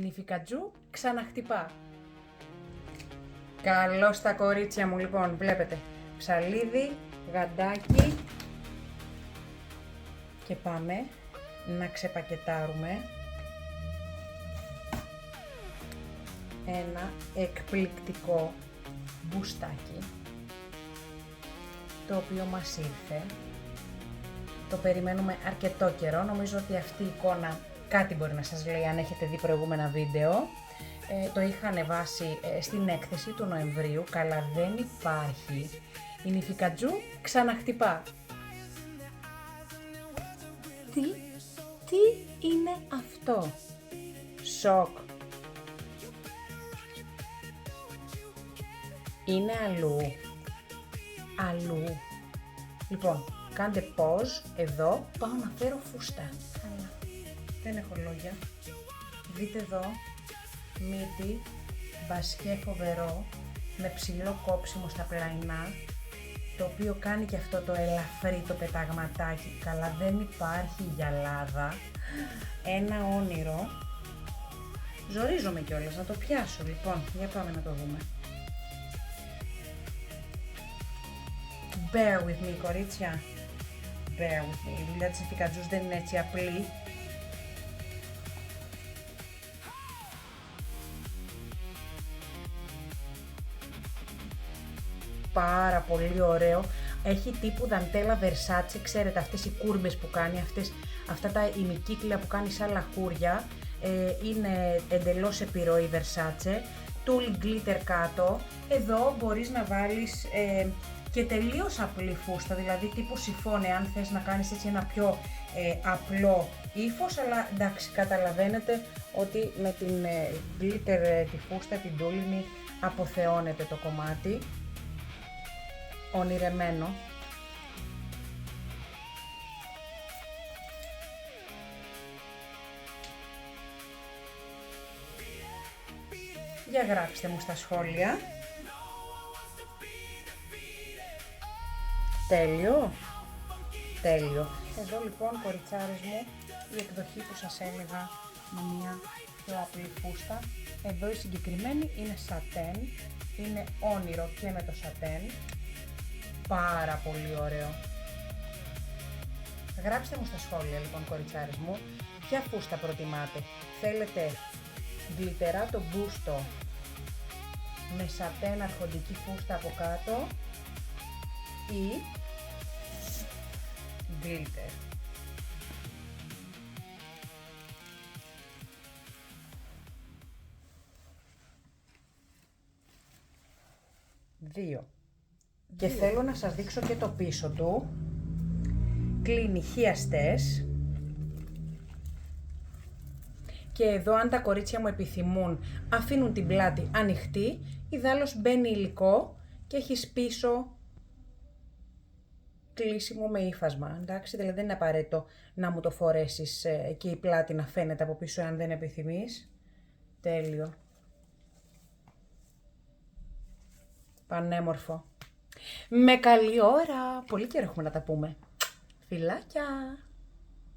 Η νηφικατζού ξαναχτυπά. Καλώς τα κορίτσια μου, λοιπόν, βλέπετε. Ψαλίδι, γαντάκι. Και πάμε να ξεπακετάρουμε ένα εκπληκτικό μπουστάκι, το οποίο μας ήρθε. Το περιμένουμε αρκετό καιρό. Νομίζω ότι αυτή η εικόνα κάτι μπορεί να σας λέει αν έχετε δει προηγούμενα βίντεο. Το είχα ανεβάσει στην έκθεση του Νοεμβρίου. Καλά, δεν υπάρχει. Η νηφικατζού ξαναχτυπά. Τι είναι αυτό? Σοκ. Είναι αλλού. Λοιπόν, κάντε pause εδώ, πάω να φέρω φούστα. Καλά, δεν έχω λόγια. Δείτε εδώ, μύτη, μπασχέ φοβερό, με ψηλό κόψιμο στα πλαϊνά, το οποίο κάνει και αυτό το ελαφρύ το πεταγματάκι. Καλά, δεν υπάρχει γυαλάδα. Ένα όνειρο. Ζορίζομαι κιόλας να το πιάσω. Λοιπόν, για πάμε να το δούμε. Bear with me, κορίτσια. Bear with me. Η δουλειά της νηφικατζούς δεν είναι έτσι απλή. Πάρα πολύ ωραίο. Έχει τύπου δαντέλα Versace, ξέρετε αυτές οι κούρμπες που κάνει, αυτά τα ημικύκλια που κάνει σαν λαχούρια. Είναι εντελώς επιρροή Versace. Tulle glitter κάτω. Εδώ μπορείς να βάλεις και τελείως απλή φούστα, δηλαδή τύπου σιφόνε, αν θες να κάνεις έτσι ένα πιο απλό ύφος, αλλά εντάξει, καταλαβαίνετε ότι με την glitter τη φούστα, την τούλινη, αποθεώνεται το κομμάτι. Ονειρεμένο. Για γράψτε μου στα σχόλια. Τέλειο. Εδώ λοιπόν, κοριτσάρες μου, η εκδοχή που σας έλεγα με μια πιο απλή φούστα. Εδώ η συγκεκριμένη είναι σατέν, είναι όνειρο και με το σατέν. Πάρα πολύ ωραίο. Γράψτε μου στα σχόλια λοιπόν, κοριτσάρες μου, ποια φούστα προτιμάτε. Θέλετε γλιτεράτο μπούστο με σατέν αρχοντική φούστα από κάτω ή glitter. Δύο. Και θέλω να σας δείξω και το πίσω του. Κλείνει χιαστές. Και εδώ, αν τα κορίτσια μου επιθυμούν, αφήνουν την πλάτη ανοιχτή, ιδάλλως μπαίνει υλικό και έχεις πίσω κλείσιμο με ύφασμα. Εντάξει, δηλαδή δεν είναι απαραίτητο να μου το φορέσεις και η πλάτη να φαίνεται από πίσω αν δεν επιθυμείς. Τέλειο. Πανέμορφο. Με καλή ώρα. Πολύ καιρό έχουμε να τα πούμε. Φιλάκια.